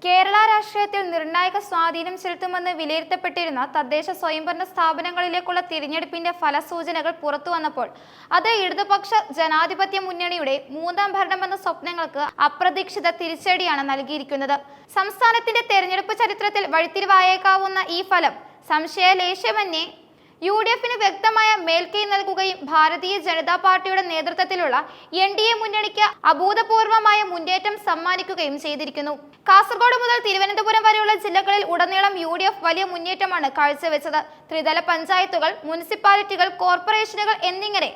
കേരള രാഷ്ട്രീയത്തിൽ നിർണായക സ്വാധീനം ചെലുത്തുമെന്ന് വിലയിരുത്തപ്പെട്ടിരുന്ന തദ്ദേശ സ്വയംഭരണ സ്ഥാപനങ്ങളിലേക്കുള്ള തിരഞ്ഞെടുപ്പിന്റെ ഫലസൂചനകൾ പുറത്തുവന്നപ്പോൾ അത് ഇടതുപക്ഷ ജനാധിപത്യ മുന്നണിയുടെ മൂന്നാം ഭരണമെന്ന സ്വപ്നങ്ങൾക്ക് അപ്രതീക്ഷിത തിരിച്ചടിയാണ് നൽകിയിരിക്കുന്നത്. സംസ്ഥാനത്തിന്റെ തെരഞ്ഞെടുപ്പ് ചരിത്രത്തിൽ വഴിത്തിരിവായേക്കാവുന്ന ഈ ഫലം സംശയലേശമന്യേ UDFന് വ്യക്തമായ മേൽക്കൈ നൽകുകയും ഭാരതീയ ജനതാ പാർട്ടിയുടെ നേതൃത്വത്തിലുള്ള NDA മുന്നണിക്ക് അഭൂതപൂർവമായ മുന്നേറ്റം സമ്മാനിക്കുകയും ചെയ്തിരിക്കുന്നു. കാസർഗോഡ് മുതൽ തിരുവനന്തപുരം വരെയുള്ള ജില്ലകളിൽ ഉടനീളം UDF വലിയ മുന്നേറ്റമാണ് കാഴ്ചവെച്ചത്. ത്രിതല പഞ്ചായത്തുകൾ, മുനിസിപ്പാലിറ്റികൾ, കോർപ്പറേഷനുകൾ എന്നിങ്ങനെ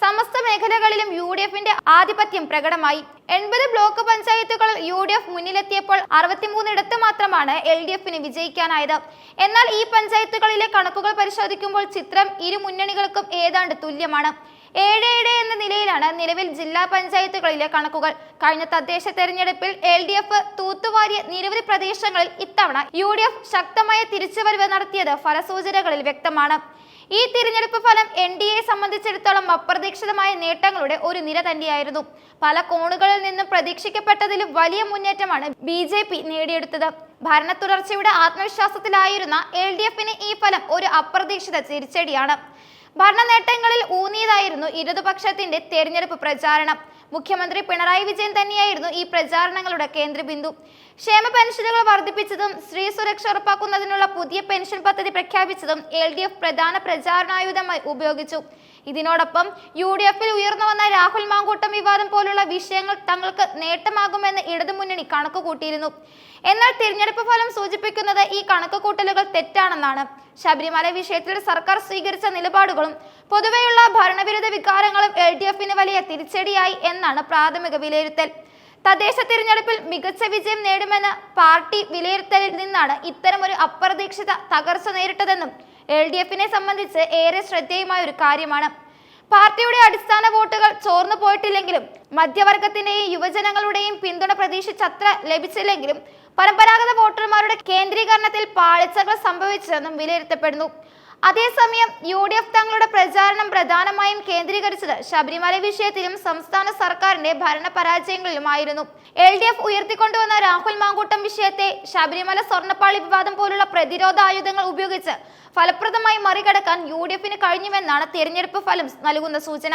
സമസ്ത മേഖലകളിലും UDFന്റെ ആധിപത്യം പ്രകടമായി. 80 ബ്ലോക്ക് പഞ്ചായത്തുകളിൽ UDF മുന്നിലെത്തിയപ്പോൾ 63 മാത്രമാണ് LDFന് വിജയിക്കാനായത്. എന്നാൽ ഈ പഞ്ചായത്തുകളിലെ കണക്കുകൾ പരിശോധിക്കുമ്പോൾ ചിത്രം ഇരു മുന്നണികൾക്കും ഏതാണ്ട് തുല്യമാണ്. 7 എന്ന നിലയിലാണ് നിലവിൽ ജില്ലാ പഞ്ചായത്തുകളിലെ കണക്കുകൾ. കഴിഞ്ഞ തദ്ദേശ തെരഞ്ഞെടുപ്പിൽ LDF തൂത്തുവാരിയ നിരവധി പ്രദേശങ്ങളിൽ ഇത്തവണ UDF ശക്തമായ തിരിച്ചുവരവ് നടത്തിയത് ഫലസൂചനകളിൽ വ്യക്തമാണ്. ഈ തിരഞ്ഞെടുപ്പ് ഫലം NDAയെ സംബന്ധിച്ചിടത്തോളം അപ്രതീക്ഷിതമായ നേട്ടങ്ങളുടെ ഒരു നിര തന്നെയായിരുന്നു. പല കോണുകളിൽ നിന്നും പ്രതീക്ഷിക്കപ്പെട്ടതിലും വലിയ മുന്നേറ്റമാണ് BJP നേടിയെടുത്തത്. ഭരണ തുടർച്ചയുടെ ആത്മവിശ്വാസത്തിലായിരുന്ന LDFന് ഈ ഫലം ഒരു അപ്രതീക്ഷിത തിരിച്ചടിയാണ്. ഭരണ നേട്ടങ്ങളിൽ ഊന്നിയതായിരുന്നു ഇടതുപക്ഷത്തിന്റെ തെരഞ്ഞെടുപ്പ് പ്രചാരണം. മുഖ്യമന്ത്രി പിണറായി വിജയൻ തന്നെയായിരുന്നു ഈ പ്രചാരണങ്ങളുടെ കേന്ദ്രബിന്ദു. ക്ഷേമ പെൻഷനുകൾ വർദ്ധിപ്പിച്ചതും സ്ത്രീ സുരക്ഷ ഉറപ്പാക്കുന്നതിനുള്ള പുതിയ പെൻഷൻ പദ്ധതി പ്രഖ്യാപിച്ചതും LDF പ്രധാന പ്രചാരണായുധമായി ഉപയോഗിച്ചു. ഇതിനോടൊപ്പം UDFൽ ഉയർന്നു വന്ന രാഹുൽ മാങ്കൂട്ടം വിവാദം പോലുള്ള വിഷയങ്ങൾ തങ്ങൾക്ക് നേട്ടമാകുമെന്ന് ഇടതുമുന്നണി കണക്കുകൂട്ടിയിരുന്നു. എന്നാൽ തിരഞ്ഞെടുപ്പ് ഫലം സൂചിപ്പിക്കുന്നത് ഈ കണക്കുകൂട്ടലുകൾ തെറ്റാണെന്നാണ്. ശബരിമല വിഷയത്തിൽ സർക്കാർ സ്വീകരിച്ച നിലപാടുകളും പൊതുവെയുള്ള ഭരണവിരുദ്ധ വികാരങ്ങളും LDFന് വലിയ തിരിച്ചടിയായി എന്നാണ് പ്രാഥമിക വിലയിരുത്തൽ. തദ്ദേശ തിരഞ്ഞെടുപ്പിൽ മികച്ച വിജയം നേടുമെന്ന പാർട്ടി വിലയിരുത്തലിൽ നിന്നാണ് ഇത്തരമൊരു അപ്രതീക്ഷിത തകർച്ച നേരിട്ടതെന്നും LDFനെ സംബന്ധിച്ച് ഏറെ ശ്രദ്ധേയമായ ഒരു കാര്യമാണ്. പാർട്ടിയുടെ അടിസ്ഥാന വോട്ടുകൾ ചോർന്നു പോയിട്ടില്ലെങ്കിലും മധ്യവർഗത്തിന്റെയും യുവജനങ്ങളുടെയും പിന്തുണ പ്രതീക്ഷിച്ചത്ര ലഭിച്ചില്ലെങ്കിലും പരമ്പരാഗത വോട്ടർമാരുടെ കേന്ദ്രീകരണത്തിൽ പാളിച്ചകൾ സംഭവിച്ചതെന്നും വിലയിരുത്തപ്പെടുന്നു. അതേസമയം UDF തങ്ങളുടെ പ്രചാരണം പ്രധാനമായും കേന്ദ്രീകരിച്ചത് ശബരിമല വിഷയത്തിലും സംസ്ഥാന സർക്കാരിന്റെ ഭരണ പരാജയങ്ങളിലുമായിരുന്നു. LDF ഉയർത്തിക്കൊണ്ടുവന്ന രാഹുൽ മാങ്കൂട്ടം വിഷയത്തെ ശബരിമല സ്വർണ്ണപ്പാളി വിവാദം പോലുള്ള പ്രതിരോധ ആയുധങ്ങൾ ഉപയോഗിച്ച് ഫലപ്രദമായി മറികടക്കാൻ UDFന് കഴിഞ്ഞുവെന്നാണ് തിരഞ്ഞെടുപ്പ് ഫലം നൽകുന്ന സൂചന.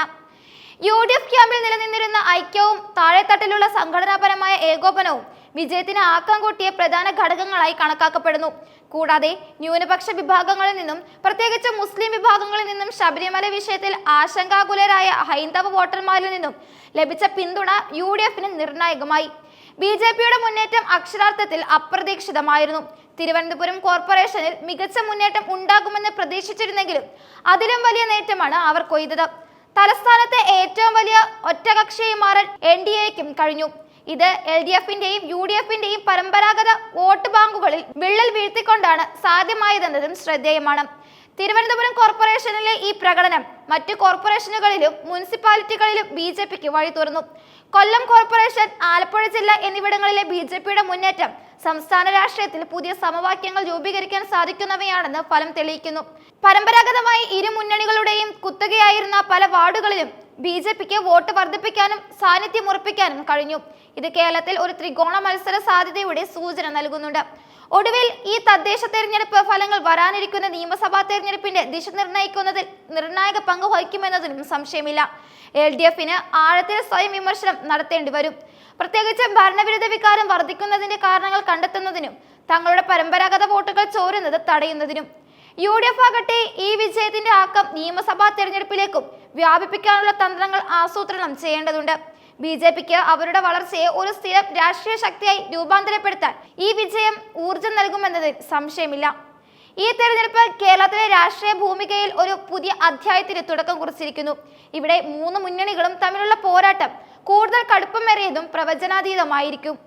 UDF ക്യാമ്പിൽ നിലനിന്നിരുന്ന ഐക്യവും താഴെത്തട്ടിലുള്ള സംഘടനാപരമായ ഏകോപനവും വിജയത്തിന് ആക്കം കൂട്ടിയ പ്രധാന ഘടകങ്ങളായി കണക്കാക്കപ്പെടുന്നു. കൂടാതെ ന്യൂനപക്ഷ വിഭാഗങ്ങളിൽ നിന്നും പ്രത്യേകിച്ച് മുസ്ലിം വിഭാഗങ്ങളിൽ നിന്നും ശബരിമല വിഷയത്തിൽ ആശങ്കാകുലരായ ഹൈന്ദവ വോട്ടർമാരിൽ നിന്നും ലഭിച്ച പിന്തുണ UDFന് നിർണായകമായി. BJPയുടെ മുന്നേറ്റം അക്ഷരാർത്ഥത്തിൽ അപ്രതീക്ഷിതമായിരുന്നു. തിരുവനന്തപുരം കോർപ്പറേഷനിൽ മികച്ച മുന്നേറ്റം ഉണ്ടാകുമെന്ന് പ്രതീക്ഷിച്ചിരുന്നെങ്കിലും അതിലും വലിയ നേട്ടമാണ് അവർ കൊയ്തത്. തലസ്ഥാനത്തെ ഏറ്റവും വലിയ ഒറ്റകക്ഷിയായി മാറാൻ NDAയ്ക്കും കഴിഞ്ഞു. ഇത് LDFന്റെയും UDFന്റെയും പരമ്പരാഗത വോട്ട് ബാങ്കുകളിൽ വിള്ളൽ വീഴ്ത്തിക്കൊണ്ടാണ് സാധ്യമായതെന്നതും ശ്രദ്ധേയമാണ്. തിരുവനന്തപുരം കോർപ്പറേഷനിലെ ഈ പ്രകടനം മറ്റു കോർപ്പറേഷനുകളിലും മുനിസിപ്പാലിറ്റികളിലും BJPക്ക് വഴി തുറന്നു. കൊല്ലം കോർപ്പറേഷൻ, ആലപ്പുഴ ജില്ല എന്നിവിടങ്ങളിലെ BJPയുടെ മുന്നേറ്റം സംസ്ഥാന രാഷ്ട്രീയത്തിൽ പുതിയ സമവാക്യങ്ങൾ രൂപീകരിക്കാൻ സാധിക്കുന്നവയാണെന്ന് ഫലം തെളിയിക്കുന്നു. പരമ്പരാഗതമായി ഇരു മുന്നണികളുടെയും കുത്തകയായിരുന്ന പല വാർഡുകളിലും BJPക്ക് വോട്ട് വർദ്ധിപ്പിക്കാനും സാന്നിധ്യം ഉറപ്പിക്കാനും കഴിഞ്ഞു. ഇത് കേരളത്തിൽ ഒരു ത്രികോണ മത്സര സാധ്യതയുടെ സൂചന നൽകുന്നുണ്ട്. ഒടുവിൽ ഈ തദ്ദേശ തെരഞ്ഞെടുപ്പ് ഫലങ്ങൾ വരാനിരിക്കുന്ന നിയമസഭാ തെരഞ്ഞെടുപ്പിന്റെ ദിശ നിർണ്ണയിക്കുന്നതിൽ നിർണായക പങ്ക് വഹിക്കുമെന്നതിനും സംശയമില്ല. LDFന് ആഴത്തിൽ സ്വയം വിമർശനം നടത്തേണ്ടി വരും. പ്രത്യേകിച്ച് ഭരണവിരുദ്ധ വികാരം വർദ്ധിക്കുന്നതിന്റെ കാരണങ്ങൾ കണ്ടെത്തുന്നതിനും തങ്ങളുടെ പരമ്പരാഗത വോട്ടുകൾ ചോരുന്നത് തടയുന്നതിനും. UDF ആകട്ടെ ഈ വിജയത്തിന്റെ ആക്കം നിയമസഭാ തെരഞ്ഞെടുപ്പിലേക്കും വ്യാപിപ്പിക്കാനുള്ള തന്ത്രങ്ങൾ ആസൂത്രണം ചെയ്യേണ്ടതുണ്ട്. BJPക്ക് അവരുടെ വളർച്ചയെ ഒരു സ്ഥിരം രാഷ്ട്രീയ ശക്തിയായി രൂപാന്തരപ്പെടുത്താൻ ഈ വിജയം ഊർജം നൽകുമെന്നതിൽ സംശയമില്ല. ഈ തെരഞ്ഞെടുപ്പ് കേരളത്തിലെ രാഷ്ട്രീയ ഭൂമികയിൽ ഒരു പുതിയ അധ്യായത്തിന് തുടക്കം കുറിച്ചിരിക്കുന്നു. ഇവിടെ മൂന്ന് മുന്നണികളും തമ്മിലുള്ള പോരാട്ടം കൂടുതൽ കടുപ്പമേറിയതും പ്രവചനാതീതമായിരിക്കും.